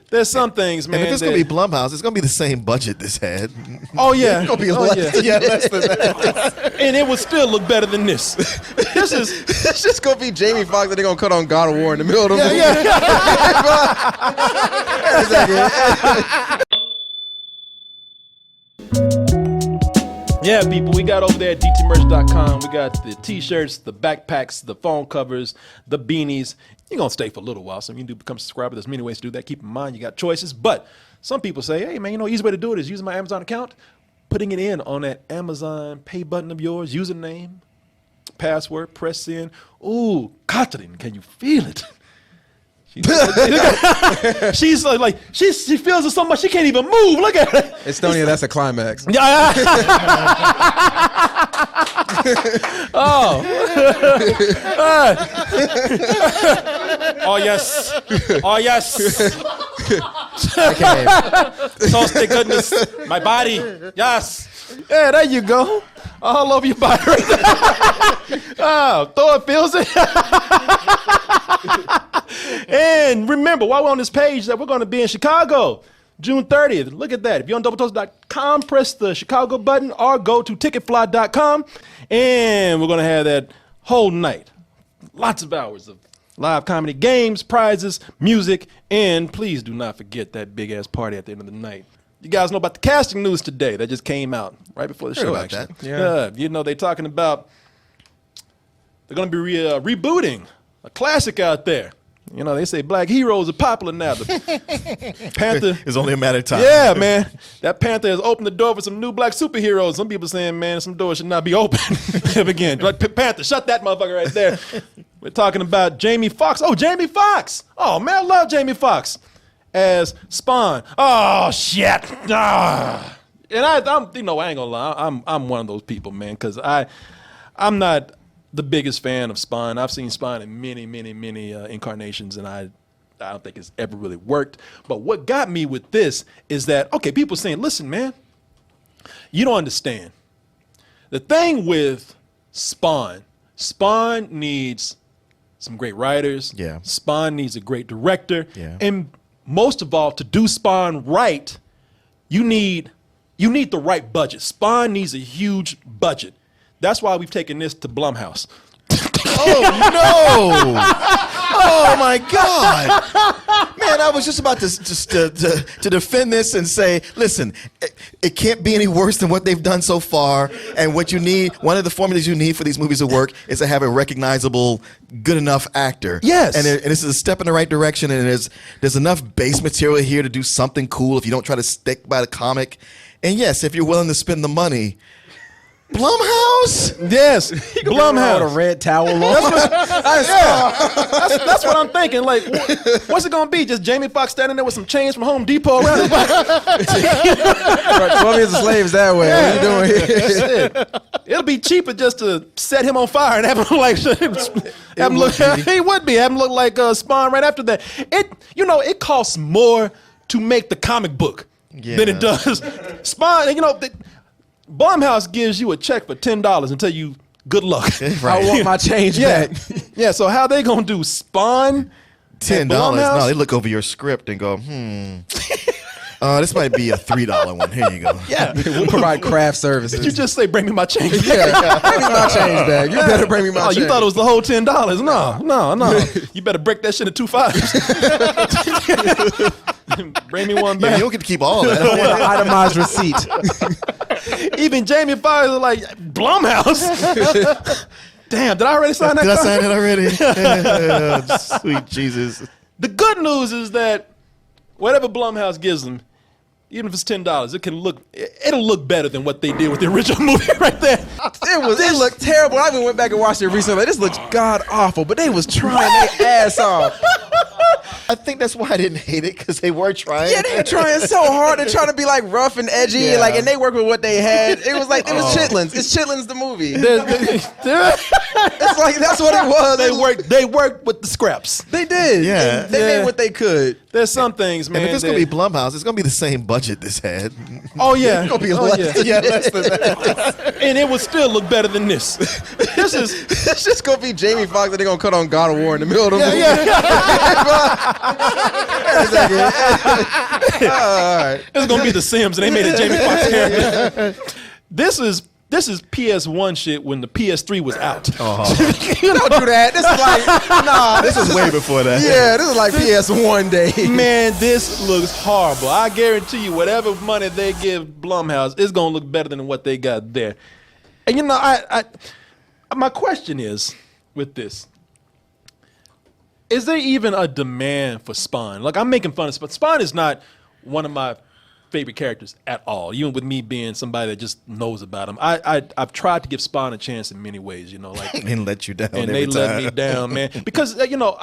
There's some things, man. And if it's going to be Blumhouse, it's going to be the same budget this had. Oh, yeah. It's going to be less, less than that. And it would still look better than this. It's just going to be Jamie Foxx that they're going to cut on God of War in the middle of the movie. Yeah, people, we got over there at dtmerch.com. We got the t-shirts, the backpacks, the phone covers, the beanies. You're going to stay for a little while, so you can do become a subscriber. There's many ways to do that. Keep in mind, you got choices. But some people say, hey, man, easy way to do it is using my Amazon account, putting it in on that Amazon pay button of yours, username, password, press in. Ooh, Catherine, can you feel it? She's like she feels it so much she can't even move. Look at her. Estonia, that's a climax. Oh. Oh yes. Oh yes. Okay. Toasty goodness. My body. Yes. Yeah, there you go. All over your body right there. Oh, Thor feels it. And remember, while we're on this page, that we're going to be in Chicago, June 30th. Look at that. If you're on doubletoast.com, press the Chicago button or go to ticketfly.com. And we're going to have that whole night. Lots of hours of live comedy, games, prizes, music, and please do not forget that big-ass party at the end of the night. You guys know about the casting news today that just came out right before the show, actually. Yeah. They're talking about they're going to be rebooting a classic out there. They say black heroes are popular now. The Panther. It's only a matter of time. Yeah, man. That Panther has opened the door for some new black superheroes. Some people saying, man, some doors should not be open. Again, Panther, shut that motherfucker right there. We're talking about Jamie Foxx. Oh, Jamie Foxx. Oh, man, I love Jamie Foxx as Spawn. Oh, shit. Ah. And I ain't gonna lie. I'm one of those people, man, because I'm not the biggest fan of Spawn. I've seen Spawn in many incarnations, and I don't think it's ever really worked. But what got me with this is that, okay, people saying, listen, man, you don't understand. The thing with Spawn needs some great writers. Yeah. Spawn needs a great director. Yeah. And most of all, to do Spawn right, you need the right budget. Spawn needs a huge budget. That's why we've taken this to Blumhouse. Oh, no. Oh, my God. Man, I was just about to defend this and say, listen, it can't be any worse than what they've done so far. And what you need, one of the formulas you need for these movies to work is to have a recognizable, good enough actor. Yes. And this is a step in the right direction. And there's enough base material here to do something cool if you don't try to stick by the comic. And yes, if you're willing to spend the money. Blumhouse? Yes, Blumhouse. With a red towel on. That's what I'm thinking. Like, what's it gonna be? Just Jamie Foxx standing there with some chains from Home Depot around his body? 12 years a slave is that way. Yeah. What are you doing here? It'll be cheaper just to set him on fire and have him like he would be. Have him look like Spawn right after that. It costs more to make the comic book than it does Spawn. Blumhouse gives you a check for $10 and tell you good luck. Right. I want my change back. Yeah, so how they gonna do Spawn? $10. No, they look over your script and go, this might be a $3 one. Here you go. Yeah. We'll provide craft services. Did you just say bring me my change? Yeah, bring me my change back. You better bring me my change. You thought it was the whole $10. No. You better break that shit in 2 5s. Bring me one back. Yeah, you don't get to keep all of that. I want an itemized receipt. Even Jamie Foxx was like, Blumhouse? Damn, did I already sign that Did I contract? sign it already? Sweet Jesus. The good news is that whatever Blumhouse gives them, even if it's $10, it'll look better than what they did with the original movie right there. It looked terrible. I even went back and watched it recently. This looks god awful, but they was trying their ass off. I think that's why I didn't hate it, because they were trying. Yeah, they were trying so hard. They're trying to be like rough and edgy, and they worked with what they had. It was like, it was Chitlins. It's Chitlins the movie. It's like, that's what it was. They worked with the scraps. They did. Yeah. They made what they could. There's some things, man. And if it's going to be Blumhouse, it's going to be the same budget this had. Oh, yeah. It's going to be less than that. And it would still look better than this. It's just going to be Jamie Foxx that they're going to cut on God of War in the middle of the movie. It's gonna be The Sims, and they made a Jamie Foxx character. This is PS1 shit when the PS3 was out. You don't do that. This is like, nah. This was way before that. Yeah, this is like PS1 day. Man, this looks horrible. I guarantee you, whatever money they give Blumhouse, it's gonna look better than what they got there. And you know, my question is with this: is there even a demand for Spawn? Like, I'm making fun of Spawn. Spawn is not one of my favorite characters at all, even with me being somebody that just knows about him. I've tried to give Spawn a chance in many ways, you know, like and let you down, and every they let time. me down, man. Because you know,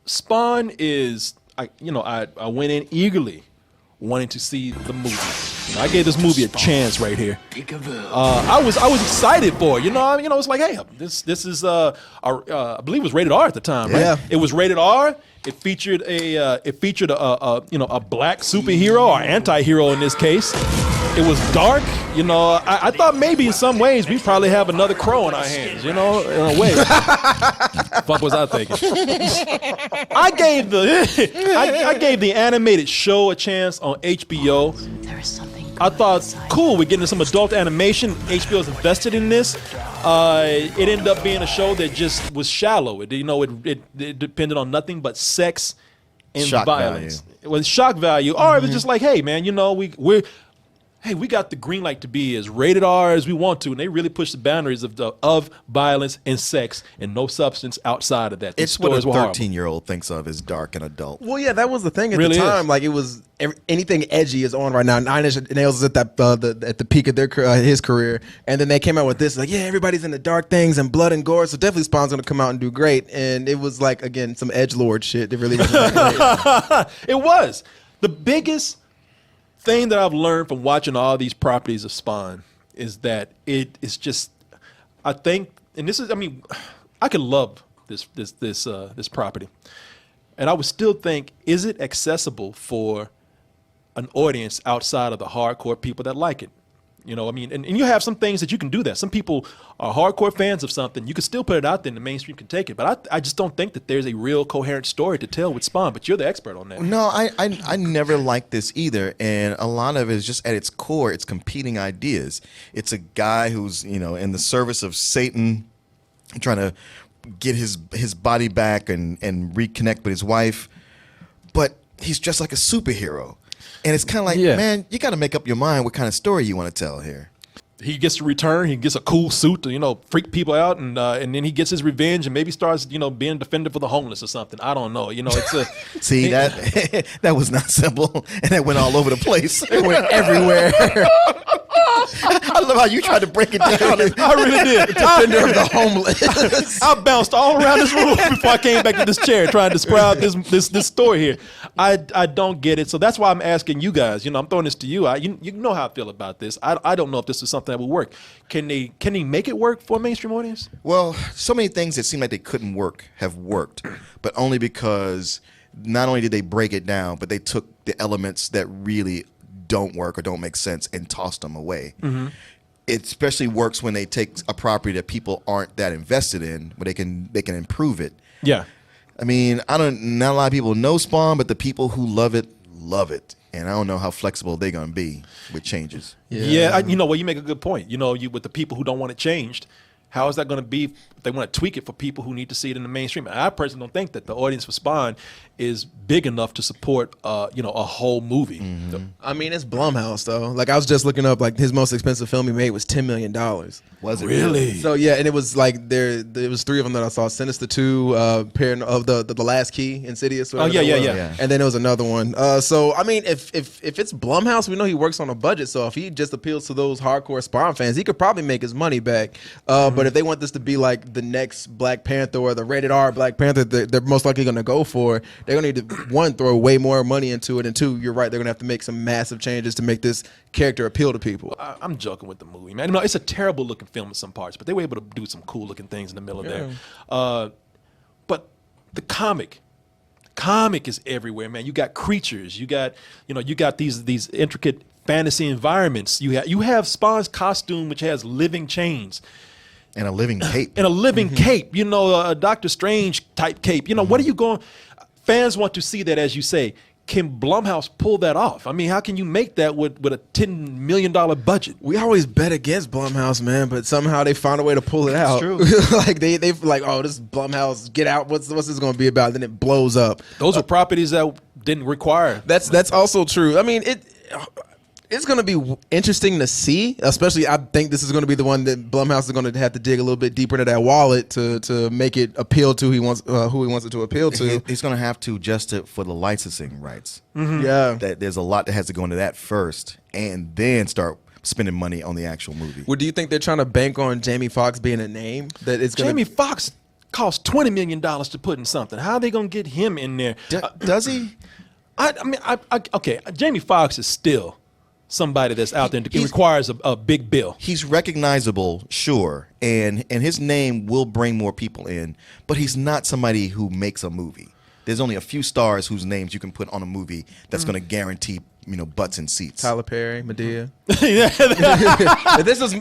Spawn is, I went in eagerly wanting to see the movie. You know, I gave this movie a chance right here. I was excited for it. You know, it's like, hey, this is I believe it was rated R at the time, right? Yeah. It was rated R. It featured a black superhero or anti-hero in this case. It was dark. You know, I thought maybe in some ways we probably have another Crow in our hands. You know, in a way. Fuck was I thinking? I gave the animated show a chance on HBO. There is something. I thought, cool, we're getting some adult animation. HBO's invested in this. It ended up being a show that just was shallow. It depended on nothing but sex and Shock violence. value. It was shock value. Or it was just like, hey, man, you know, we got the green light to be as rated R as we want to, and they really push the boundaries of violence and sex and no substance outside of that. It's what a 13-year-old thinks of as dark and adult. Well, yeah, that was the thing at Really the time. is. Like, it was anything edgy is on right now. Nine Inch Nails is at that at the peak of his career, and then they came out with this. Like, yeah, everybody's into dark things and blood and gore, so definitely Spawn's gonna come out and do great. And it was like, again, some edgelord shit. It really wasn't that great. It was. The biggest thing that I've learned from watching all these properties of Spawn is that it is just, I think, and this is, I mean, I could love this property, and I would still think, is it accessible for an audience outside of the hardcore people that like it? You know, I mean, and you have some things that you can do that. Some people are hardcore fans of something. You can still put it out there and the mainstream can take it. But I just don't think that there's a real coherent story to tell with Spawn. But you're the expert on that. No, I never liked this either. And a lot of it is just at its core, it's competing ideas. It's a guy who's, you know, in the service of Satan, trying to get his body back and reconnect with his wife. But he's just like a superhero. And it's kind of like, man, you got to make up your mind what kind of story you want to tell here. He gets to return. He gets a cool suit to, you know, freak people out, and then he gets his revenge and maybe starts, you know, being a defender for the homeless or something. I don't know. You know, it's a see that that was not simple, and that went all over the place. It went everywhere. I love how you tried to break it down. I really did. Defender of the homeless. I bounced all around this room before I came back to this chair trying to describe this story here. I don't get it, so that's why I'm asking you guys. You know, I'm throwing this to you. You know how I feel about this. I don't know if this is something that will work. Can they make it work for a mainstream audience? Well, so many things that seem like they couldn't work have worked, but only because not only did they break it down, but they took the elements that really don't work or don't make sense and tossed them away. Mm-hmm. It especially works when they take a property that people aren't that invested in, but they can improve it. Yeah. I mean, not a lot of people know Spawn, but the people who love it. And I don't know how flexible they're going to be with changes. Yeah, you know, well, you make a good point. You know, with the people who don't want it changed, how is that going to be if they want to tweak it for people who need to see it in the mainstream? I personally don't think that the audience for Spawn is big enough to support, you know, a whole movie. Mm-hmm. I mean, it's Blumhouse, though. Like, I was just looking up, like, his most expensive film he made was $10 million. Was it really? So, yeah, and it was, like, there was 3 of them that I saw. Sinister 2, Parent of the Last Key, Insidious. Oh, yeah. And then there was another one. So, I mean, if it's Blumhouse, we know he works on a budget. So, if he just appeals to those hardcore Spawn fans, he could probably make his money back. But if they want this to be, like, the next Black Panther or the rated R Black Panther they're most likely going to go for, they're going to need to, 1, throw way more money into it, and 2, you're right, they're going to have to make some massive changes to make this character appeal to people. I'm joking with the movie, man. No, it's a terrible looking film in some parts, but they were able to do some cool looking things in the middle of there. But the comic is everywhere, man. You got creatures, you got these intricate fantasy environments. You have Spawn's costume, which has living chains. And a living cape. And a living cape, you know, a Doctor Strange type cape. You know, what are you going... fans want to see that, as you say. Can Blumhouse pull that off? I mean, how can you make that with a $10 million budget? We always bet against Blumhouse, man, but somehow they found a way to pull it out. true. Like they've like, oh, this Blumhouse, get out. What's this going to be about? Then it blows up. Those are properties that didn't require. That's also true. I mean, it's going to be interesting to see, especially I think this is going to be the one that Blumhouse is going to have to dig a little bit deeper into that wallet to make it appeal to who he wants it to appeal to. He's going to have to adjust it for the licensing rights. Yeah. That there's a lot that has to go into that first, and then start spending money on the actual movie. Well, do you think they're trying to bank on Jamie Foxx being a name that it's going Jamie Foxx cost $20 million to put in something. How are they going to get him in there? Does he? Okay, Jamie Foxx is still somebody that's out there and requires a big bill. He's recognizable, sure, and his name will bring more people in, but he's not somebody who makes a movie. There's only a few stars whose names you can put on a movie that's going to guarantee, butts and seats. Tyler Perry, Madea. Yeah, If this was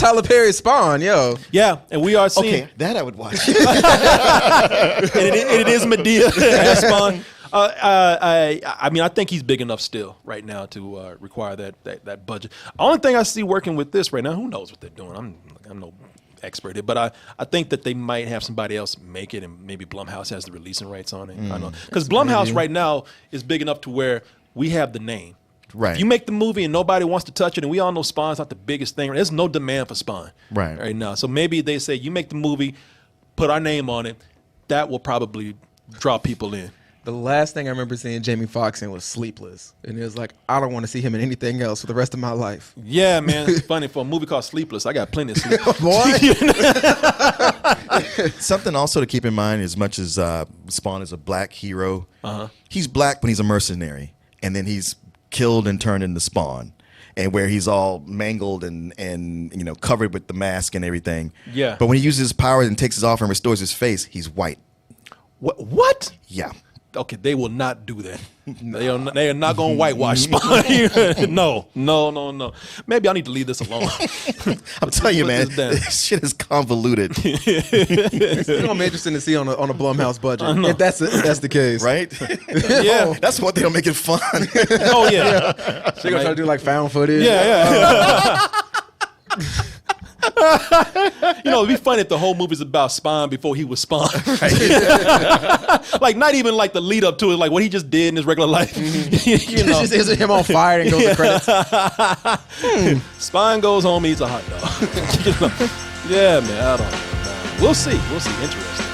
Tyler Perry's Spawn, yo. yeah, and we are seeing. Okay, that I would watch. And it is Madea as Spawn. I mean, I think he's big enough still right now to require that budget. Only thing I see working with this right now, who knows what they're doing? I'm no expert here, but I think that they might have somebody else make it, and maybe Blumhouse has the releasing rights on it. I don't know, because Blumhouse right now is big enough to where we have the name. Right. If you make the movie and nobody wants to touch it, and we all know Spawn's not the biggest thing. There's no demand for Spawn right now. So maybe they say, you make the movie, put our name on it. That will probably draw people in. The last thing I remember seeing Jamie Foxx in was Sleepless. And it was like, I don't want to see him in anything else for the rest of my life. Yeah, man. It's funny. For a movie called Sleepless, I got plenty of sleep. Boy. Something also to keep in mind, as much as Spawn is a black hero, he's black when he's a mercenary. And then he's killed and turned into Spawn. And where he's all mangled and covered with the mask and everything. Yeah. But when he uses his powers and takes his off and restores his face, he's white. What? Yeah. Okay, they will not do that. They are not going to whitewash Spawn. No. Maybe I need to leave this alone. I'm telling you, man, this shit is convoluted. It's going to be interesting to see on a Blumhouse budget, if that's the case. Right? Yeah. That's what they'll make it fun. Oh, yeah. They're going to try to do like found footage. Yeah. It'd be funny if the whole movie's about Spawn before he was Spawn. Like, not even like the lead up to it, like what he just did in his regular life. It's just him on fire and goes to credits. Spawn goes home, eats a hot dog. Yeah, man, I don't know. We'll see. Interesting.